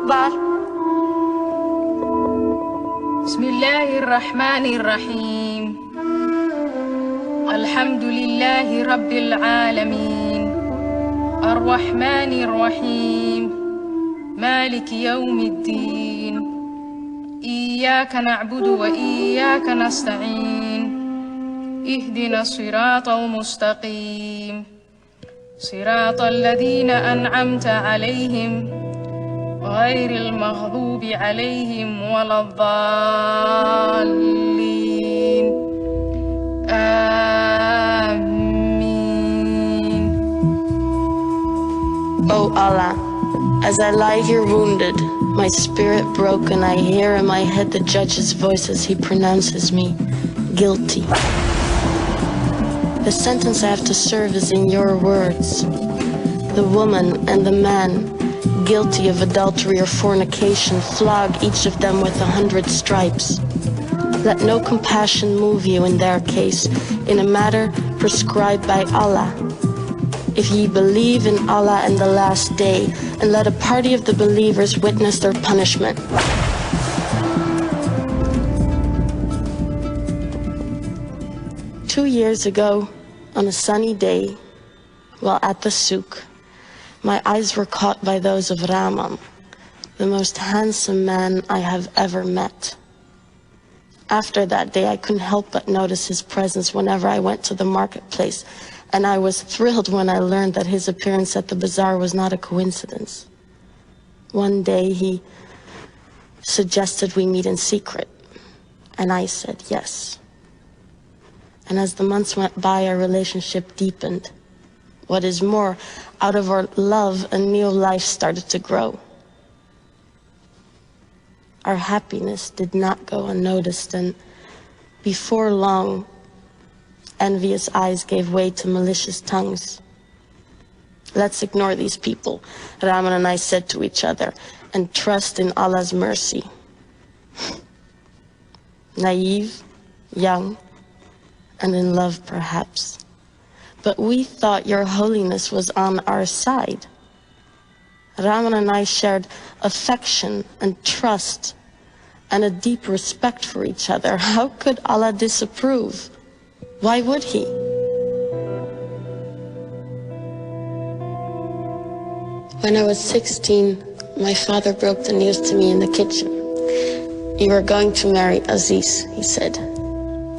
أكبر. بسم الله الرحمن الرحيم. الحمد لله رب العالمين الرحمن الرحيم مالك يوم الدين إياك نعبد وإياك نستعين اهدنا الصراط المستقيم صراط الذين أنعمت عليهم غير المغضوب عليهم ولا الضالين آمين. O Allah, as I lie here wounded, my spirit broken, I hear in my head the judge's voice as he pronounces me guilty. The sentence I have to serve is in your words. The woman and the man guilty of adultery or fornication, flog each of them with 100 stripes. Let no compassion move you in their case, in a matter prescribed by Allah. If ye believe in Allah and the last day, and let a party of the believers witness their punishment. Two years ago, on a sunny day, while at the souk, my eyes were caught by those of Rahman, the most handsome man I have ever met. After that day, I couldn't help but notice his presence whenever I went to the marketplace, and I was thrilled when I learned that his appearance at the bazaar was not a coincidence. One day, he suggested we meet in secret, and I said yes. And as the months went by, our relationship deepened. What is more, out of our love, a new life started to grow. Our happiness did not go unnoticed, and before long, envious eyes gave way to malicious tongues. Let's ignore these people, Rahman and I said to each other, and trust in Allah's mercy. Naive, young, and in love perhaps. But we thought your holiness was on our side. Rahman and I shared affection and trust and a deep respect for each other. How could Allah disapprove? Why would he? When I was 16, my father broke the news to me in the kitchen. You are going to marry Aziz, he said.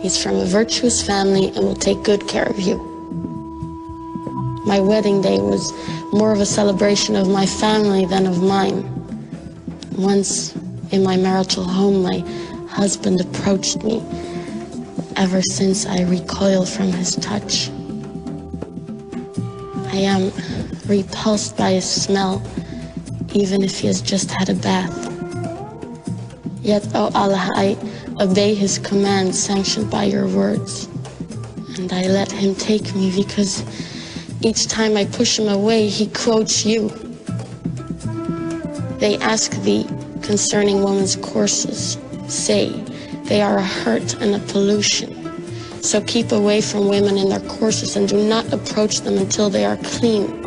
He's from a virtuous family and will take good care of you. My wedding day was more of a celebration of my family than of mine. Once in my marital home, my husband approached me. Ever since, I recoil from his touch. I am repulsed by his smell, even if he has just had a bath. Yet, O Allah, I obey his command sanctioned by your words. And I let him take me because each time I push him away, he quotes you. They ask thee concerning women's courses. Say, they are a hurt and a pollution. So keep away from women in their courses and do not approach them until they are clean.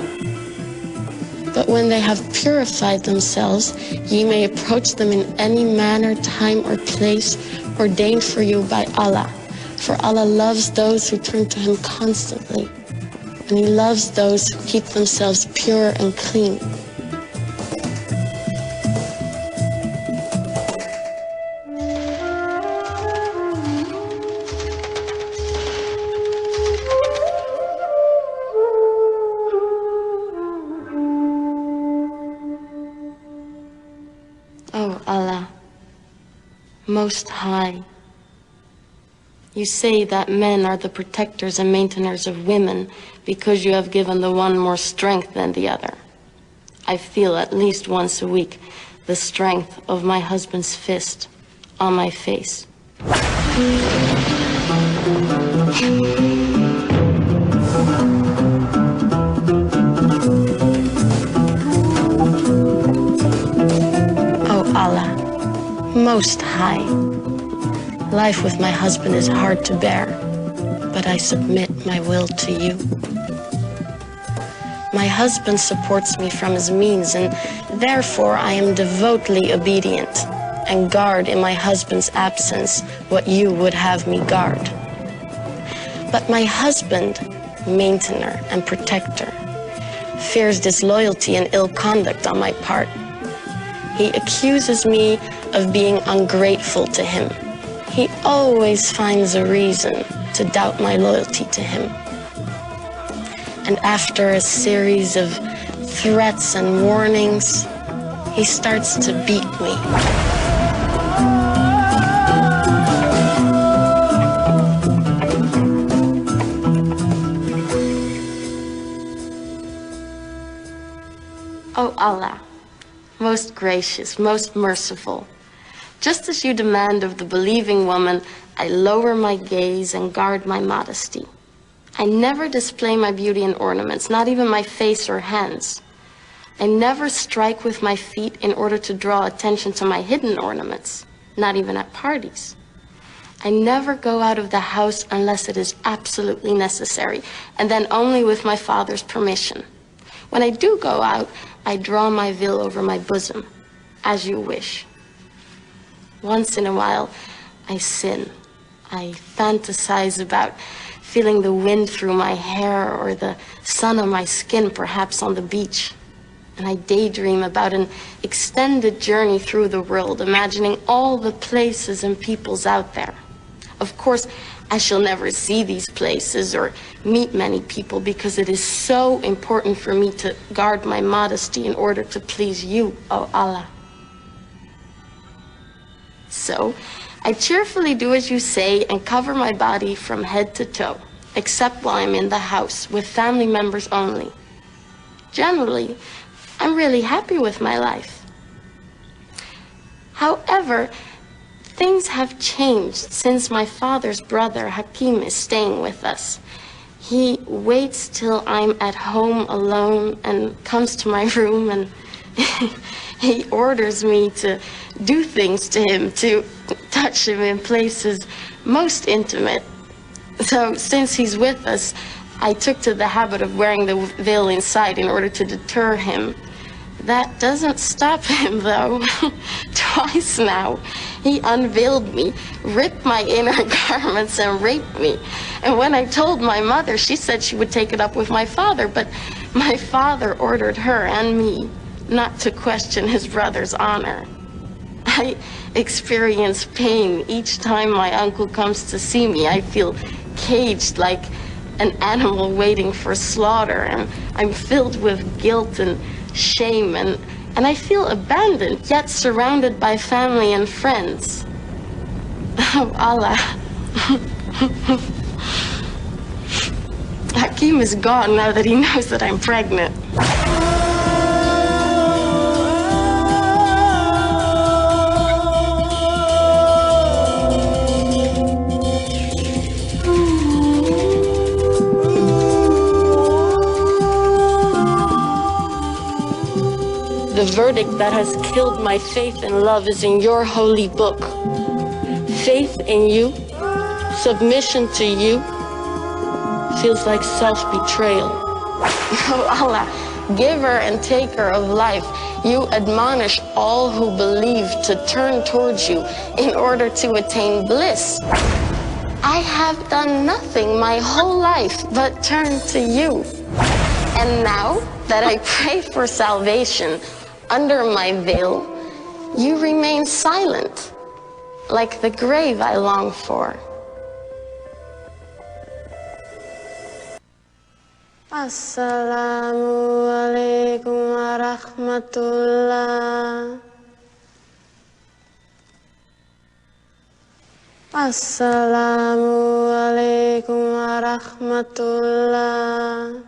But when they have purified themselves, ye may approach them in any manner, time, or place ordained for you by Allah. For Allah loves those who turn to him constantly, and he loves those who keep themselves pure and clean. O Allah, Most High, you say that men are the protectors and maintainers of women because you have given the one more strength than the other. I feel at least once a week the strength of my husband's fist on my face. Oh Allah, Most High, life with my husband is hard to bear, but I submit my will to you. My husband supports me from his means, and therefore I am devotedly obedient and guard in my husband's absence what you would have me guard. But my husband, maintainer and protector, fears disloyalty and ill conduct on my part. He accuses me of being ungrateful to him. He always finds a reason to doubt my loyalty to him. And after a series of threats and warnings, he starts to beat me. O Allah, most gracious, most merciful, just as you demand of the believing woman, I lower my gaze and guard my modesty. I never display my beauty and ornaments, not even my face or hands. I never strike with my feet in order to draw attention to my hidden ornaments, not even at parties. I never go out of the house unless it is absolutely necessary, and then only with my father's permission. When I do go out, I draw my veil over my bosom, as you wish. Once in a while, I sin. I fantasize about feeling the wind through my hair or the sun on my skin, perhaps on the beach. And I daydream about an extended journey through the world, imagining all the places and peoples out there. Of course, I shall never see these places or meet many people because it is so important for me to guard my modesty in order to please you, O Allah. So, I cheerfully do as you say and cover my body from head to toe, except while I'm in the house with family members only. Generally, I'm really happy with my life. However, things have changed since my father's brother Hakim is staying with us. He waits till I'm at home alone and comes to my room and he orders me to do things to him, to touch him in places most intimate. So since he's with us, I took to the habit of wearing the veil inside in order to deter him. That doesn't stop him, though. Twice now, he unveiled me, ripped my inner garments, and raped me. And when I told my mother, she said she would take it up with my father, but my father ordered her and me not to question his brother's honor. I experience pain each time my uncle comes to see me. I feel caged like an animal waiting for slaughter, and I'm filled with guilt and shame, and I feel abandoned, yet surrounded by family and friends. Oh, Allah. Hakim is gone now that he knows that I'm pregnant. The verdict that has killed my faith and love is in your holy book. Faith in you, submission to you, feels like self-betrayal. Oh Allah, giver and taker of life, you admonish all who believe to turn towards you in order to attain bliss. I have done nothing my whole life but turn to you. And now that I pray for salvation under my veil, you remain silent, like the grave I long for. Assalamu alaikum wa rahmatullah. Assalamu alaikum wa rahmatullah.